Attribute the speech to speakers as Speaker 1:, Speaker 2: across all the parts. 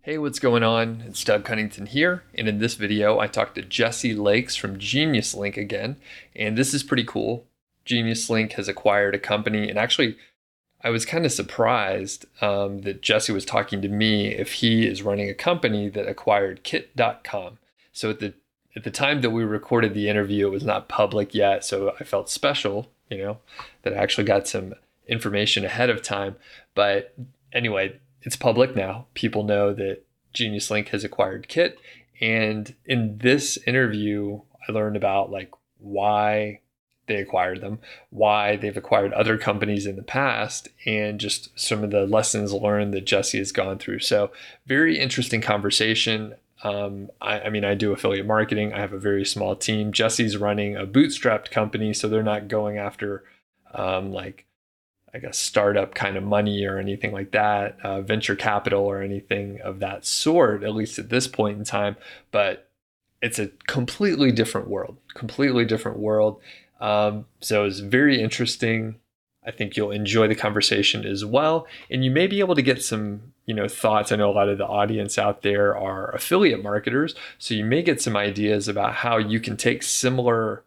Speaker 1: Hey, what's going on? It's Doug Cunnington here, and in this video, I talked to Jesse Lakes from Geniuslink again, and this is pretty cool. Geniuslink has acquired a company, and actually, I was kind of surprised that Jesse was talking to me if he is running a company that acquired Kit.com. So at the time that we recorded the interview, it was not public yet, so I felt special, that I actually got some information ahead of time. But anyway, it's public now. People know that Geniuslink has acquired Kit. And in this interview, I learned about why they acquired them, why they've acquired other companies in the past, and just some of the lessons learned that Jesse has gone through. So very interesting conversation. I do affiliate marketing. I have a very small team. Jesse's running a bootstrapped company, so they're not going after startup kind of money or anything like that, venture capital or anything of that sort, at least at this point in time. But it's a completely different world. So it's very interesting. I think you'll enjoy the conversation as well. And you may be able to get some, thoughts. I know a lot of the audience out there are affiliate marketers. So you may get some ideas about how you can take similar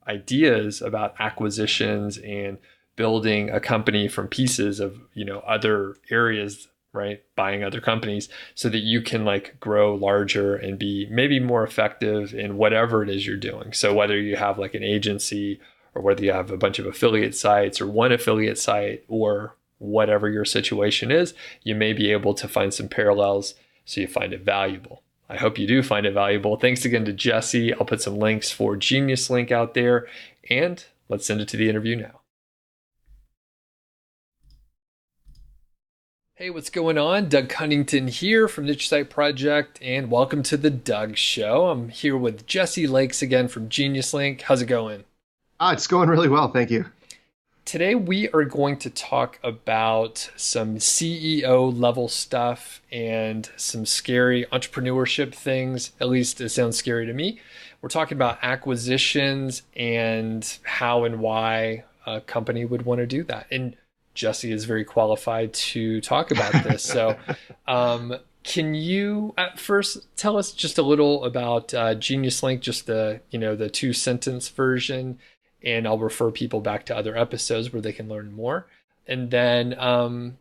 Speaker 1: ideas about acquisitions and building a company from pieces of, other areas, right? Buying other companies so that you can grow larger and be maybe more effective in whatever it is you're doing. So whether you have an agency or whether you have a bunch of affiliate sites or one affiliate site or whatever your situation is, you may be able to find some parallels so you find it valuable. I hope you do find it valuable. Thanks again to Jesse. I'll put some links for Geniuslink out there, and let's send it to the interview now. Hey, what's going on? Doug Cunnington here from Niche Site Project, and welcome to the Doug Show. I'm here with Jesse Lakes again from Geniuslink. How's it going?
Speaker 2: It's going really well, thank you.
Speaker 1: Today we are going to talk about some CEO level stuff and some scary entrepreneurship things. At least it sounds scary to me. We're talking about acquisitions and how and why a company would want to do that. And Jesse is very qualified to talk about this. So can you at first tell us just a little about Geniuslink, just the 2-sentence version, and I'll refer people back to other episodes where they can learn more. And then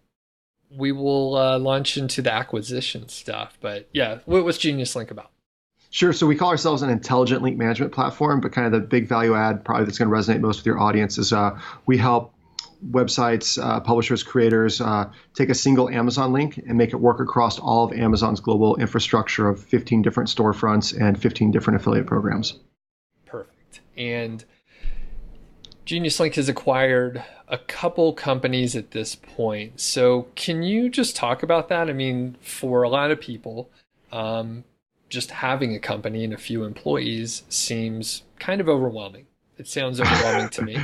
Speaker 1: we will launch into the acquisition stuff. But yeah, what's Geniuslink about?
Speaker 2: Sure. So we call ourselves an intelligent link management platform, but kind of the big value add probably that's going to resonate most with your audience is we help websites, publishers, creators take a single Amazon link and make it work across all of Amazon's global infrastructure of 15 different storefronts and 15 different affiliate programs.
Speaker 1: Perfect. And Geniuslink has acquired a couple companies at this point. So can you just talk about that? I mean, for a lot of people, just having a company and a few employees seems kind of overwhelming. It sounds overwhelming to me.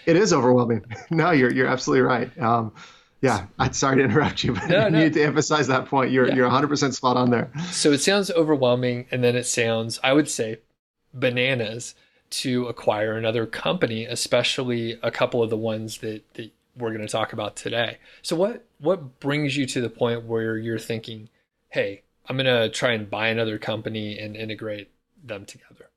Speaker 2: It is overwhelming. No, you're absolutely right. Yeah, I'm sorry to interrupt you, but I need to emphasize that point. You're 100% spot on there.
Speaker 1: So it sounds overwhelming, and then it sounds, I would say, bananas to acquire another company, especially a couple of the ones that we're going to talk about today. So what brings you to the point where you're thinking, hey, I'm going to try and buy another company and integrate them together?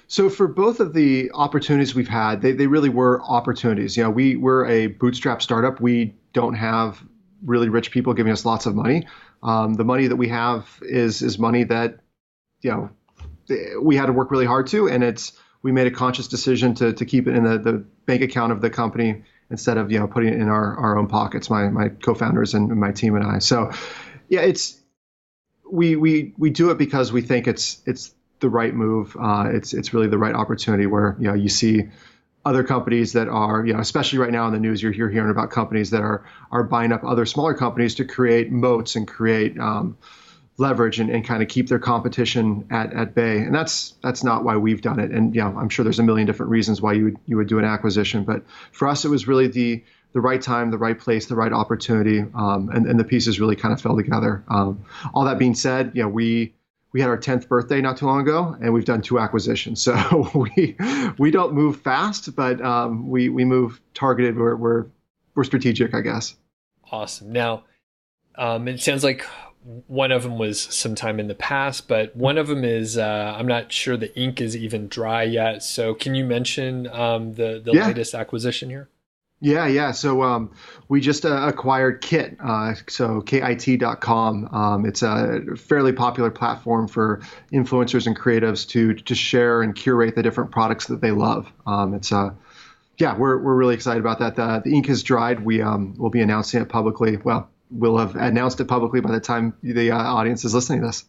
Speaker 2: So for both of the opportunities we've had, they really were opportunities. We're a bootstrap startup. We don't have really rich people giving us lots of money. The money that we have is money that, we had to work really hard to, and we made a conscious decision to keep it in the bank account of the company instead of putting it in our own pockets. My co-founders and my team and I. So yeah, we do it because we think it's the right move. It's really the right opportunity where you see other companies that are especially right now in the news you're hearing about companies that are buying up other smaller companies to create moats and create leverage and kind of keep their competition at bay. And that's not why we've done it. And I'm sure there's a million different reasons why you would do an acquisition, but for us it was really the right time, the right place, the right opportunity, and the pieces really kind of fell together. All that being said, we had our 10th birthday not too long ago, and we've done 2 acquisitions. So we don't move fast, but we move targeted. We're strategic, I guess.
Speaker 1: Awesome. Now, it sounds like one of them was sometime in the past, but one of them is I'm not sure the ink is even dry yet. So can you mention the
Speaker 2: Yeah.
Speaker 1: latest acquisition here?
Speaker 2: Yeah. So we just acquired Kit, so KIT.com. It's a fairly popular platform for influencers and creatives to share and curate the different products that they love. Yeah, we're really excited about that. The ink has dried. We will be announcing it publicly. Well, we'll have announced it publicly by the time the audience is listening to this.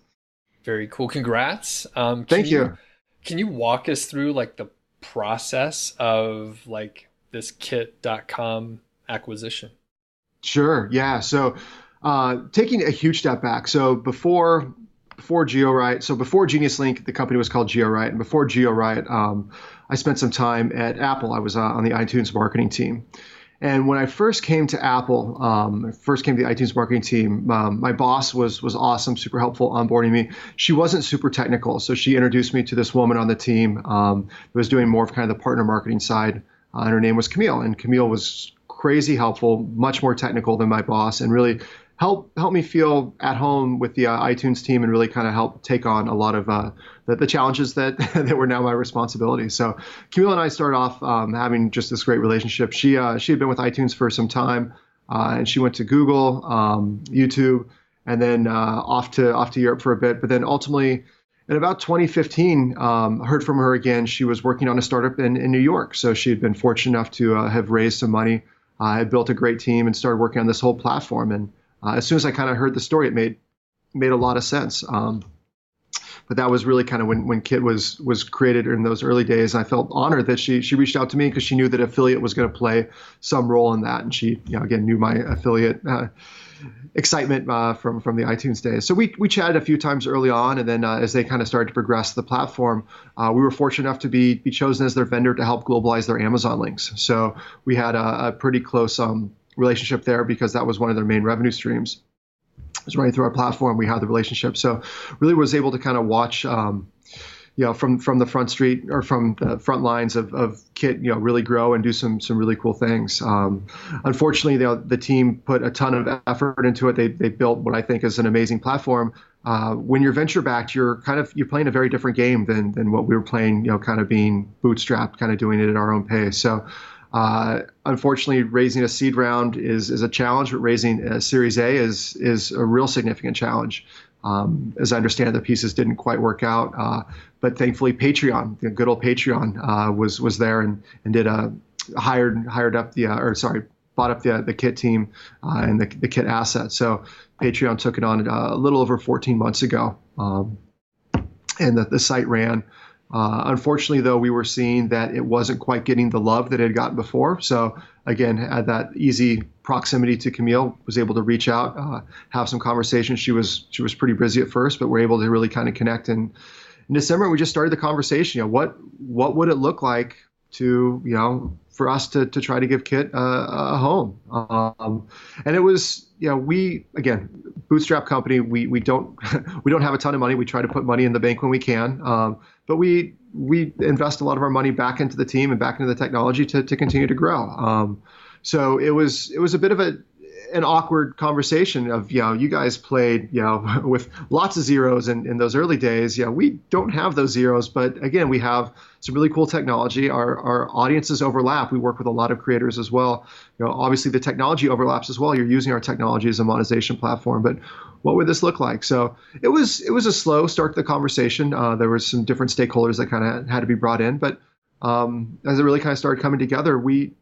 Speaker 1: Very cool. Congrats.
Speaker 2: Thank you.
Speaker 1: Can you walk us through like the process of like this kit.com acquisition?
Speaker 2: Sure. Yeah. So taking a huge step back. So before GeoWrite, so before Geniuslink, the company was called GeoWrite, and before GeoWrite, I spent some time at Apple. I was on the iTunes marketing team. And when I first came to Apple, first came to the iTunes marketing team, my boss was awesome, super helpful onboarding me. She wasn't super technical, so she introduced me to this woman on the team who was doing more of kind of the partner marketing side, and her name was Camille. And Camille was crazy helpful, much more technical than my boss, and really helped me feel at home with the iTunes team, and really kind of help take on a lot of the challenges that that were now my responsibility. So Camille and I started off having just this great relationship. She had been with iTunes for some time, and she went to Google, YouTube, and then off to Europe for a bit. But then ultimately, in about 2015, heard from her again. She was working on a startup in New York. So she had been fortunate enough to have raised some money, had built a great team, and started working on this whole platform. And as soon as I kind of heard the story, it made a lot of sense. But that was really kind of when Kit was created in those early days. I felt honored that she reached out to me because she knew that affiliate was going to play some role in that, and she again knew my affiliate excitement from the iTunes days. So we chatted a few times early on, and then as they kind of started to progress the platform, we were fortunate enough to be chosen as their vendor to help globalize their Amazon links. So we had a pretty close relationship there because that was one of their main revenue streams. It was running through our platform. We had the relationship, so really was able to kind of watch, from the front street or from the front lines of Kit, really grow and do some really cool things. Unfortunately, the team put a ton of effort into it. They built what I think is an amazing platform. When you're venture backed, you're playing a very different game than what we were playing. Kind of being bootstrapped, kind of doing it at our own pace. So. Unfortunately, raising a seed round is a challenge, but raising a Series A is a real significant challenge. As I understand, the pieces didn't quite work out, but thankfully, Patreon, the good old Patreon, was there and did bought up the Kit team and the Kit asset. So Patreon took it on a little over 14 months ago, and the site ran. Unfortunately, though, we were seeing that it wasn't quite getting the love that it had gotten before. So again, had that easy proximity to Camille, was able to reach out, have some conversations. She was pretty busy at first, but we're able to really kind of connect. And in December, we just started the conversation. What would it look like to for us to try to give Kit a home? And it was we again bootstrap company. We don't we don't have a ton of money. We try to put money in the bank when we can. But we invest a lot of our money back into the team and back into the technology to continue to grow. So it was a bit of an awkward conversation of, you guys played, with lots of zeros in those early days. We don't have those zeros, but again, we have some really cool technology. Our audiences overlap. We work with a lot of creators as well. Obviously the technology overlaps as well. You're using our technology as a monetization platform, but what would this look like? So it was a slow start to the conversation. There were some different stakeholders that kind of had to be brought in, but as it really kind of started coming together, we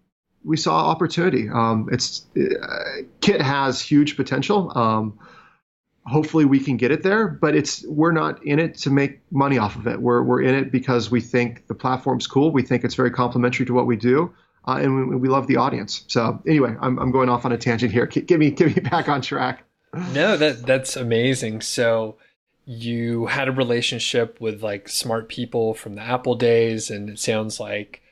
Speaker 2: saw opportunity. Kit has huge potential. Hopefully we can get it there, but we're not in it to make money off of it. We're in it because we think the platform's cool. We think it's very complementary to what we do, and we love the audience. So anyway, I'm going off on a tangent here. Get me back on track.
Speaker 1: No, that's amazing. So you had a relationship with like smart people from the Apple days, and it sounds like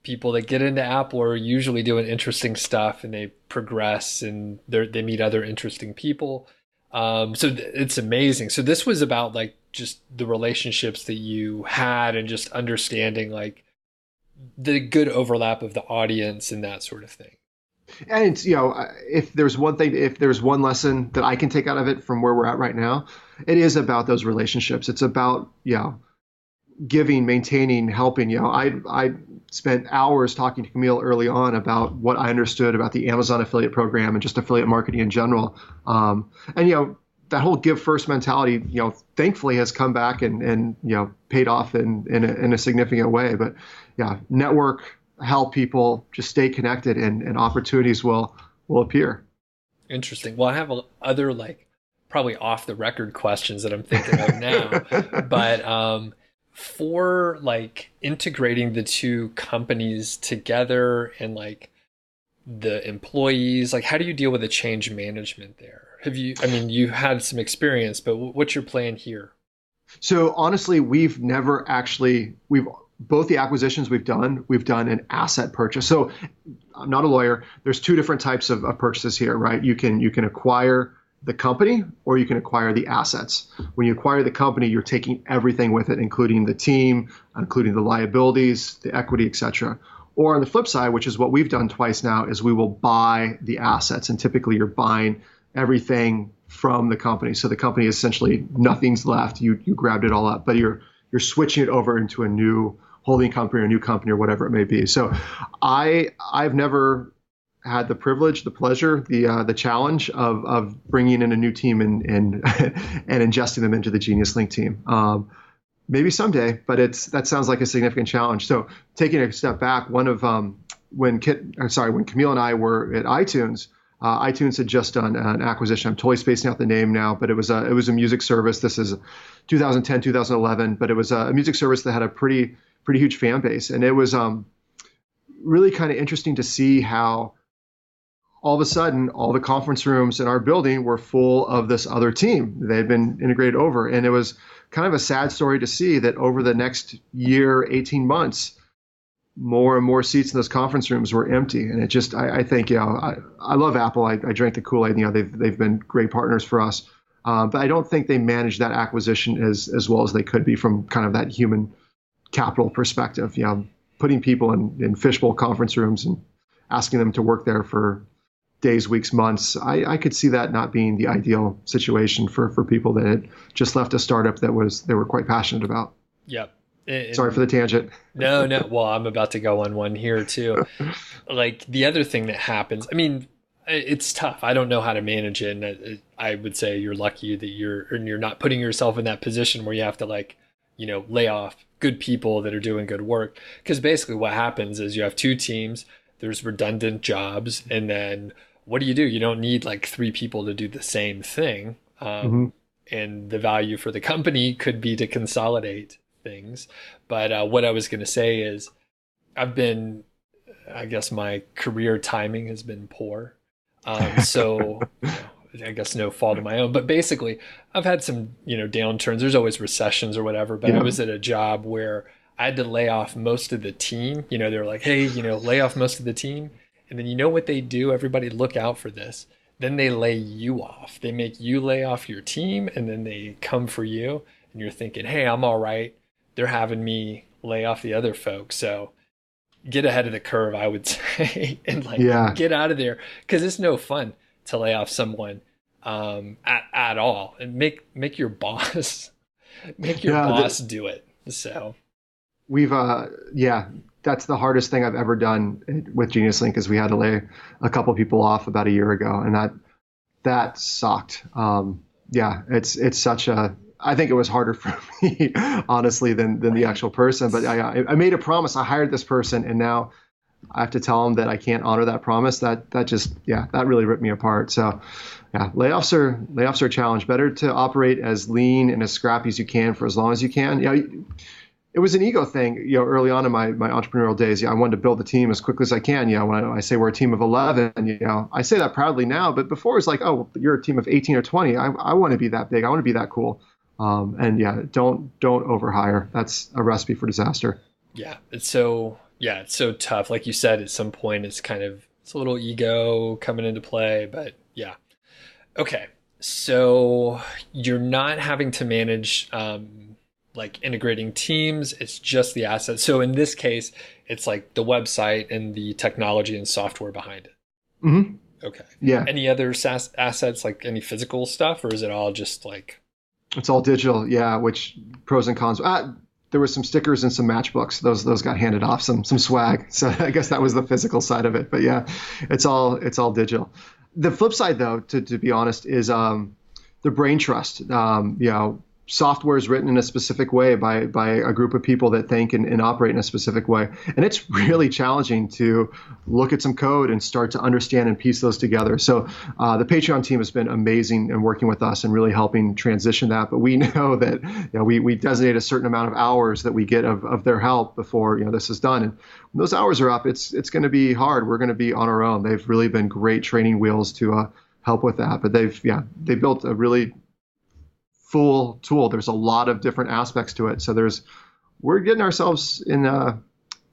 Speaker 1: people that get into Apple are usually doing interesting stuff, and they progress and they meet other interesting people. It's amazing. So this was about like just the relationships that you had and just understanding like the good overlap of the audience and that sort of thing.
Speaker 2: And if there's one thing, if there's one lesson that I can take out of it from where we're at right now, it is about those relationships. It's about giving, maintaining, helping. I spent hours talking to Camille early on about what I understood about the Amazon affiliate program and just affiliate marketing in general. And that whole give first mentality, thankfully has come back and paid off in a significant way. But yeah, network, help people, just stay connected, and opportunities will appear.
Speaker 1: Interesting. Well, I have other like probably off the record questions that I'm thinking of now, but for like integrating the two companies together and like the employees, like how do you deal with the change management there? Have you, I mean, you had some experience, but what's your plan here?
Speaker 2: So honestly, we've both the acquisitions we've done an asset purchase. So I'm not a lawyer. There's two different types of purchases here, right? You can acquire the company or you can acquire the assets. When you acquire the company, you're taking everything with it, including the team, including the liabilities, the equity, et cetera. Or on the flip side, which is what we've done twice now, is we will buy the assets. And typically you're buying everything from the company. So the company essentially nothing's left. You grabbed it all up, but you're switching it over into a new holding company or a new company or whatever it may be. So I've never had the privilege, the pleasure, the challenge of bringing in a new team and and ingesting them into the Geniuslink team. Maybe someday, but that sounds like a significant challenge. So taking a step back, one of when Camille and I were at iTunes. iTunes had just done an acquisition. I'm totally spacing out the name now, but it was a music service. This is 2010, 2011, but it was a music service that had a pretty huge fan base, and it was really kind of interesting to see how all of a sudden all the conference rooms in our building were full of this other team. They had been integrated over, and it was kind of a sad story to see that over the next year, 18 months, more and more seats in those conference rooms were empty. And it just, I think, I love Apple. I drank the Kool-Aid. They've been great partners for us. But I don't think they managed that acquisition as well as they could be from kind of that human capital perspective. Putting people in fishbowl conference rooms and asking them to work there for days, weeks, months. I could see that not being the ideal situation for people that had just left a startup they were quite passionate about.
Speaker 1: Yep.
Speaker 2: Sorry for the tangent.
Speaker 1: No. Well, I'm about to go on one here too. Like the other thing that happens, I mean, it's tough. I don't know how to manage it. And I would say you're lucky that you're not putting yourself in that position where you have to lay off good people that are doing good work. Because basically what happens is you have two teams, there's redundant jobs, and then what do? You don't need like three people to do the same thing. And the value for the company could be to consolidate things. But what I was going to say is I guess my career timing has been poor. So I guess no fault of my own, but basically I've had some, downturns. There's always recessions or whatever, but I was at a job where I had to lay off most of the team. They're like, hey, lay off most of the team. And then what they do? Everybody look out for this. Then they lay you off. They make you lay off your team, and then they come for you. And you're thinking, hey, I'm all right. They're having me lay off the other folks. So get ahead of the curve, I would say, and get out of there, because it's no fun to lay off someone at all. And make your boss boss do it. So
Speaker 2: we've that's the hardest thing I've ever done with Geniuslink, is we had to lay a couple people off about a year ago, and that sucked. It's such a, I think it was harder for me, honestly, than the actual person. But I made a promise. I hired this person, and now I have to tell them that I can't honor that promise. That really ripped me apart. So layoffs are a challenge. Better to operate as lean and as scrappy as you can for as long as you can. It was an ego thing, early on in my entrepreneurial days. I wanted to build the team as quickly as I can. When I say we're a team of 11, I say that proudly now, but before it's like, oh, you're a team of 18 or 20. I want to be that big. I want to be that cool. Don't overhire. That's a recipe for disaster.
Speaker 1: Yeah. It's so tough. Like you said, at some point it's a little ego coming into play, but yeah. Okay. So you're not having to manage, like integrating teams, it's just the assets. So in this case, it's like the website and the technology and software behind it.
Speaker 2: Hmm.
Speaker 1: Okay.
Speaker 2: Yeah,
Speaker 1: Any other assets, like any physical stuff, or is it all just like,
Speaker 2: it's all digital. Yeah, which pros and cons. There were some stickers and some matchbooks. Those got handed off. Some swag. So I guess that was the physical side of it. But yeah, it's all digital. The flip side, though, to be honest, is the brain trust. Software is written in a specific way by a group of people that think and operate in a specific way, and it's really challenging to look at some code and start to understand and piece those together. So the Patreon team has been amazing in working with us and really helping transition that. But we know that we designate a certain amount of hours that we get of their help before this is done. And when those hours are up, it's going to be hard. We're going to be on our own. They've really been great training wheels to help with that. But they built a really full tool. There's a lot of different aspects to it. So we're getting ourselves in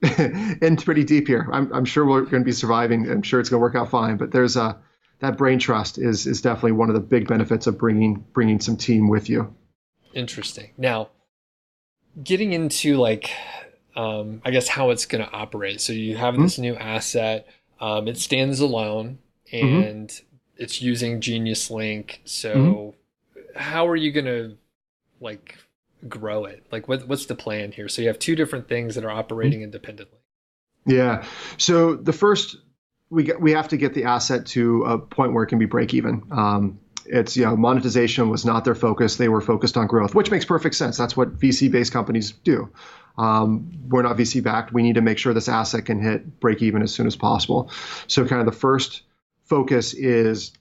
Speaker 2: in pretty deep here. I'm sure we're going to be surviving. I'm sure it's going to work out fine. But there's that brain trust is definitely one of the big benefits of bringing some team with you.
Speaker 1: interesting? Now, getting into like, I guess how it's going to operate. So you have this new asset. It stands alone,
Speaker 2: Mm-hmm.
Speaker 1: and it's using Geniuslink.
Speaker 2: Mm-hmm.
Speaker 1: So how are you going to like grow it? Like what's the plan here? So you have two different things that are operating independently.
Speaker 2: Yeah. So the first, we have to get the asset to a point where it can be break even. It's monetization was not their focus. They were focused on growth, which makes perfect sense. That's what VC-based companies do. We're not VC backed. We need to make sure this asset can hit break even as soon as possible. So kind of the first focus is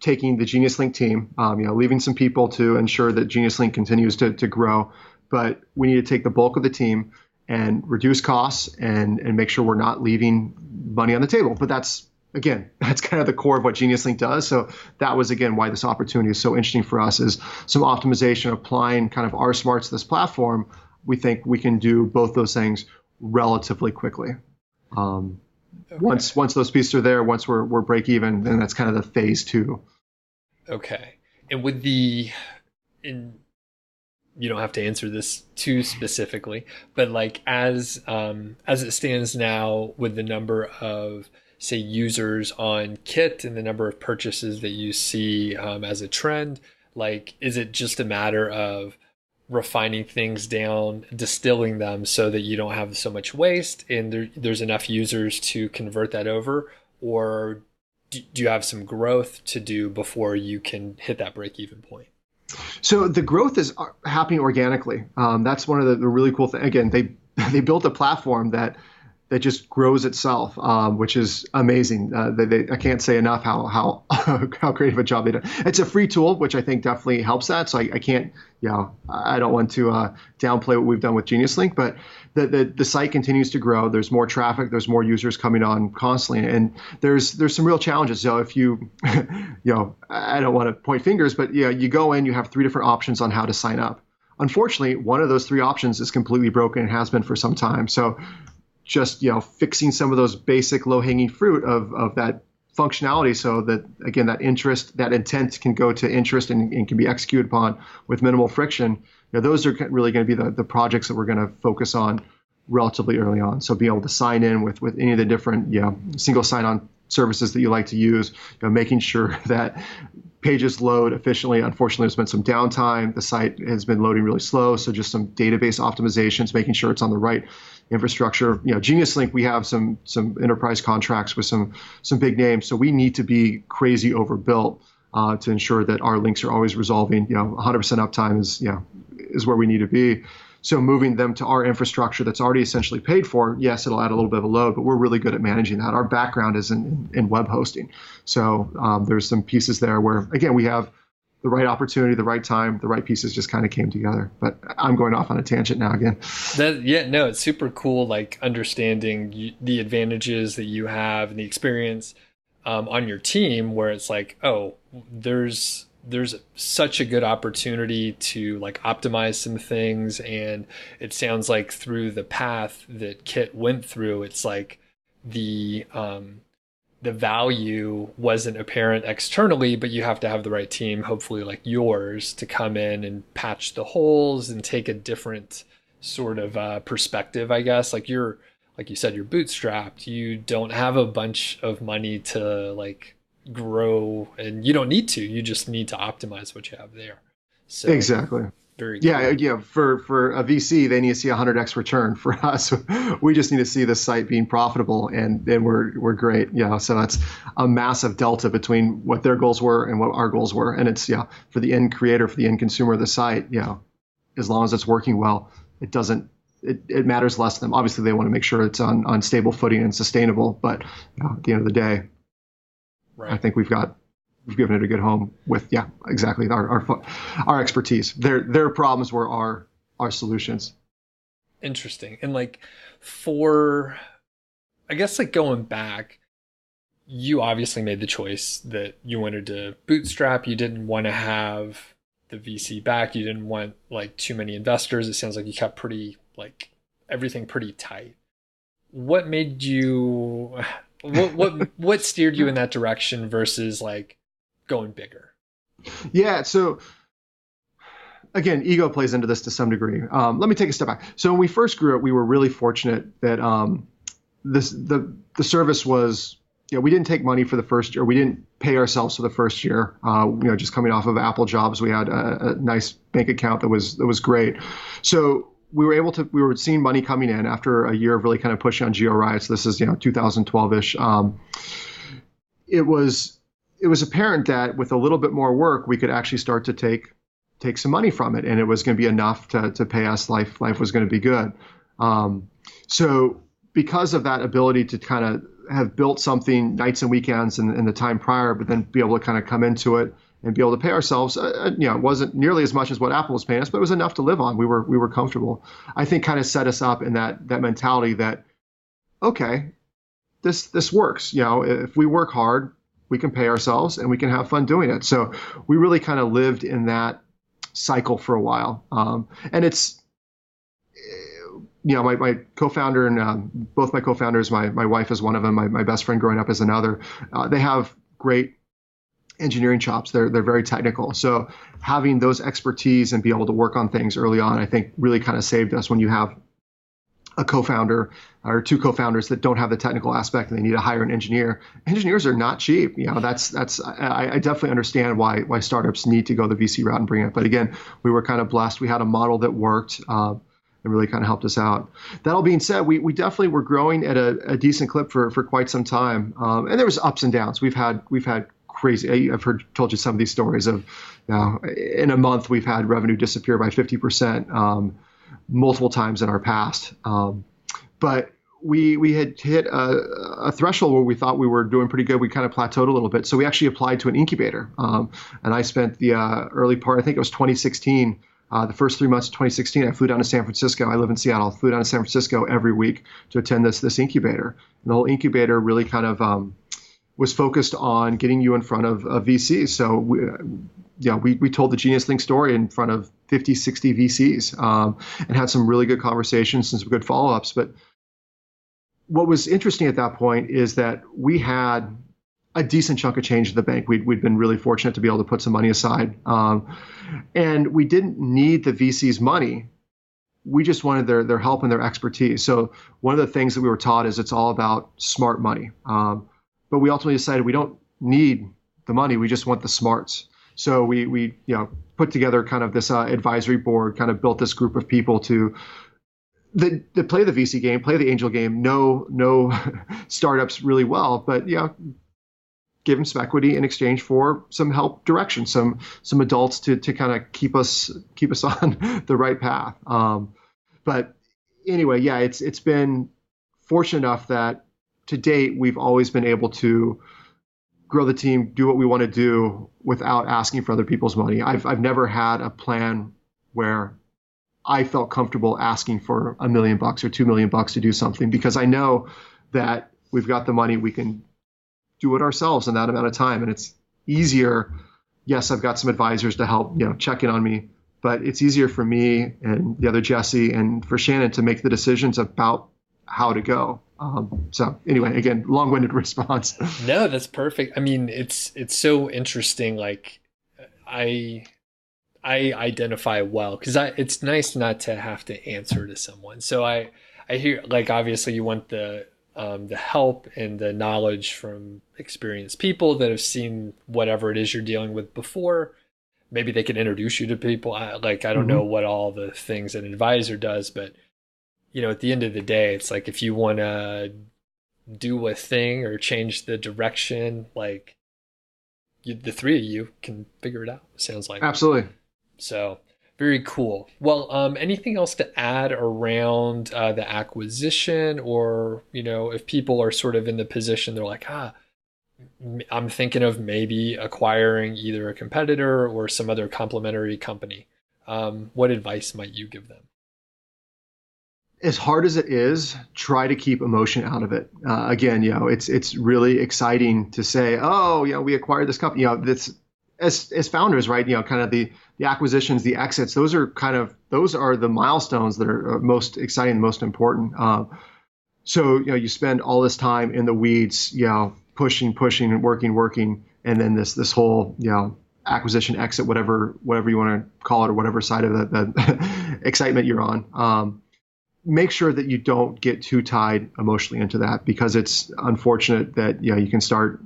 Speaker 2: taking the Geniuslink team, leaving some people to ensure that Geniuslink continues to grow. But we need to take the bulk of the team and reduce costs and make sure we're not leaving money on the table. But that's kind of the core of what Geniuslink does. So that was, again, why this opportunity is so interesting for us is some optimization, applying kind of our smarts to this platform. We think we can do both those things relatively quickly.
Speaker 1: Okay.
Speaker 2: Once those pieces are there, once we're break even, then that's kind of the phase two.
Speaker 1: Okay. And with the in you don't have to answer this too specifically, but like as it stands now with the number of say users on Kit and the number of purchases that you see as a trend, like is it just a matter of refining things down, distilling them so that you don't have so much waste and there's enough users to convert that over? Or do you have some growth to do before you can hit that break even point?
Speaker 2: So the growth is happening organically. That's one of the really cool things. Again, they built a platform that just grows itself, which is amazing. I can't say enough how how great of a job they do. It's a free tool, which I think definitely helps that. So I can't, I don't want to downplay what we've done with Geniuslink, but the site continues to grow. There's more traffic. There's more users coming on constantly, and there's some real challenges. So if you, I don't want to point fingers, but you go in, you have three different options on how to sign up. Unfortunately, one of those three options is completely broken and has been for some time. So just fixing some of those basic low-hanging fruit of that functionality so that, again, that interest, that intent can go to interest and can be executed upon with minimal friction. Those are really going to be the projects that we're going to focus on relatively early on. So being able to sign in with any of the different single sign-on services that you like to use, making sure that pages load efficiently. Unfortunately, there's been some downtime. The site has been loading really slow. So just some database optimizations, making sure it's on the right infrastructure. Geniuslink, we have some enterprise contracts with some big names. So we need to be crazy overbuilt to ensure that our links are always resolving. 100% uptime is where we need to be. So moving them to our infrastructure that's already essentially paid for, yes, it'll add a little bit of a load, but we're really good at managing that. Our background is in web hosting. So there's some pieces there where, again, we have the right opportunity, the right time, the right pieces just kind of came together. But I'm going off on a tangent now again.
Speaker 1: It's super cool, like understanding the advantages that you have and the experience on your team where it's like, oh, there's such a good opportunity to like optimize some things. And it sounds like through the path that Kit went through, it's like the value wasn't apparent externally, but you have to have the right team, hopefully like yours, to come in and patch the holes and take a different sort of perspective, I guess. Like you're like you said, you're bootstrapped. You don't have a bunch of money to like grow, and you don't need to. You just need to optimize what you have there. So
Speaker 2: Exactly.
Speaker 1: very
Speaker 2: Yeah,
Speaker 1: cool.
Speaker 2: yeah. For a VC, they need to see 100x return. For us, we just need to see the site being profitable, and we're great. Yeah, so that's a massive delta between what their goals were and what our goals were. And it's, yeah, for the end creator, for the end consumer of the site, yeah, as long as it's working well, it doesn't. It matters less to them. Obviously, they want to make sure it's on stable footing and sustainable. But at the end of the day, I
Speaker 1: Right.
Speaker 2: think we've given it a good home with, yeah, exactly, our expertise. Their problems were our solutions.
Speaker 1: Interesting. And like for, I guess like going back, you obviously made the choice that you wanted to bootstrap. You didn't want to have the VC back. You didn't want like too many investors. It sounds like you kept pretty like everything pretty tight. What made you what steered you in that direction versus like going bigger?
Speaker 2: Yeah. So again, ego plays into this to some degree. Let me take a step back. So when we first grew it, we were really fortunate that the service was, we didn't take money for the first year. We didn't pay ourselves for the first year. Just coming off of Apple jobs, we had a nice bank account that was great. So we were seeing money coming in after a year of really kind of pushing on geo riots. This is 2012ish. It was apparent that with a little bit more work, we could actually start to take some money from it, and it was going to be enough to pay us. Life was going to be good. So because of that ability to kind of have built something nights and weekends and the time prior, but then be able to kind of come into it and be able to pay ourselves, it wasn't nearly as much as what Apple was paying us, but it was enough to live on. We were comfortable. I think kind of set us up in that mentality that, okay, this works. If we work hard, we can pay ourselves and we can have fun doing it. So we really kind of lived in that cycle for a while. And it's, my co-founder and both my co-founders, my wife is one of them, my best friend growing up is another. They have great engineering chops. They're very technical. So having those expertise and be able to work on things early on, I think really kind of saved us. When you have a co-founder or two co-founders that don't have the technical aspect and they need to hire an engineer. Engineers are not cheap. I definitely understand why startups need to go the VC route and bring it. But again, we were kind of blessed. We had a model that worked and really kind of helped us out. That all being said, we definitely were growing at a decent clip for quite some time. And there was ups and downs. We've had crazy. I've told you some of these stories of, in a month we've had revenue disappear by 50%. Multiple times in our past. But we had hit a threshold where we thought we were doing pretty good. We kind of plateaued a little bit. So we actually applied to an incubator. And I spent the early part, I think it was 2016, the first 3 months of 2016, I flew down to San Francisco. I live in Seattle. I flew down to San Francisco every week to attend this incubator. And the whole incubator really kind of was focused on getting you in front of VCs. So we told the Geniuslink story in front of 50, 60 VCs and had some really good conversations and some good follow-ups. But what was interesting at that point is that we had a decent chunk of change in the bank. We'd been really fortunate to be able to put some money aside. And we didn't need the VC's money. We just wanted their help and their expertise. So one of the things that we were taught is it's all about smart money. But we ultimately decided we don't need the money. We just want the smarts. So we put together kind of this advisory board, kind of built this group of people that play the VC game, play the angel game, know startups really well, but give them some equity in exchange for some help, direction, some adults to kind of keep us on the right path. But anyway, it's been fortunate enough that to date we've always been able to grow the team, do what we want to do without asking for other people's money. I've never had a plan where I felt comfortable asking for $1 million or $2 million to do something, because I know that we've got the money, we can do it ourselves in that amount of time. And it's easier. Yes, I've got some advisors to help, check in on me, but it's easier for me and the other Jesse and for Shannon to make the decisions about how to go. So anyway, again, long-winded response.
Speaker 1: No, that's perfect. I mean, it's so interesting. Like I identify well because it's nice not to have to answer to someone. So I I hear, like, obviously you want the help and the knowledge from experienced people that have seen whatever it is you're dealing with before. Maybe they can introduce you to people. I don't know
Speaker 2: Hmm.
Speaker 1: what all the things an advisor does, but at the end of the day, it's like if you want to do a thing or change the direction, like the three of you can figure it out. It sounds like.
Speaker 2: Absolutely.
Speaker 1: So very cool. Well, anything else to add around the acquisition, or if people are sort of in the position they're like, I'm thinking of maybe acquiring either a competitor or some other complementary company. What advice might you give them?
Speaker 2: As hard as it is, try to keep emotion out of it. Again, it's really exciting to say, oh, we acquired this company. That's as founders, right? Kind of the acquisitions, the exits. Those are the milestones that are most exciting, most important. So you spend all this time in the weeds, pushing, and working, and then this whole acquisition, exit, whatever you want to call it, or whatever side of the excitement you're on. Make sure that you don't get too tied emotionally into that, because it's unfortunate that you can start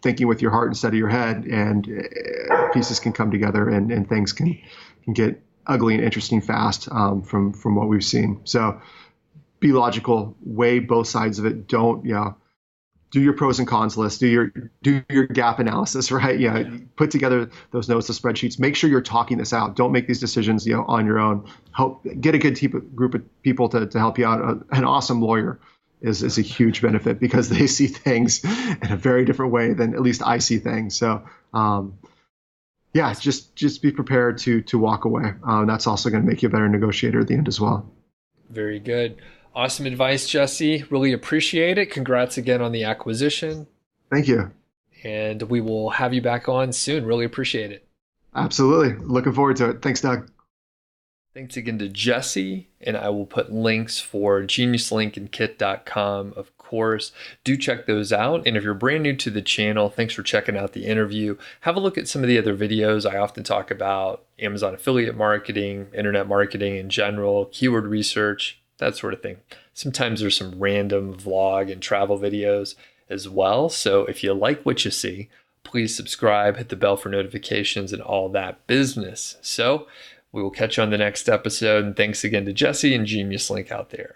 Speaker 2: thinking with your heart instead of your head, and pieces can come together, and things can get ugly and interesting fast, from what we've seen. So be logical, weigh both sides of it. Don't do your pros and cons list, do your gap analysis, right?
Speaker 1: Yeah.
Speaker 2: Put together those notes, the spreadsheets. Make sure you're talking this out. Don't make these decisions, on your own. Get a good group of people to help you out. An awesome lawyer is a huge benefit, because they see things in a very different way than at least I see things. So, just be prepared to walk away. That's also going to make you a better negotiator at the end as well.
Speaker 1: Very good. Awesome advice, Jesse. Really appreciate it. Congrats again on the acquisition.
Speaker 2: Thank you.
Speaker 1: And we will have you back on soon. Really appreciate it.
Speaker 2: Absolutely. Looking forward to it. Thanks, Doug.
Speaker 1: Thanks again to Jesse, and I will put links for Geniuslink and Kit.com, of course. Do check those out. And if you're brand new to the channel, thanks for checking out the interview. Have a look at some of the other videos. I often talk about Amazon affiliate marketing, internet marketing in general, keyword research, that sort of thing. Sometimes there's some random vlog and travel videos as well. So if you like what you see, please subscribe, hit the bell for notifications, and all that business. So we will catch you on the next episode. And thanks again to Jesse and Geniuslink out there.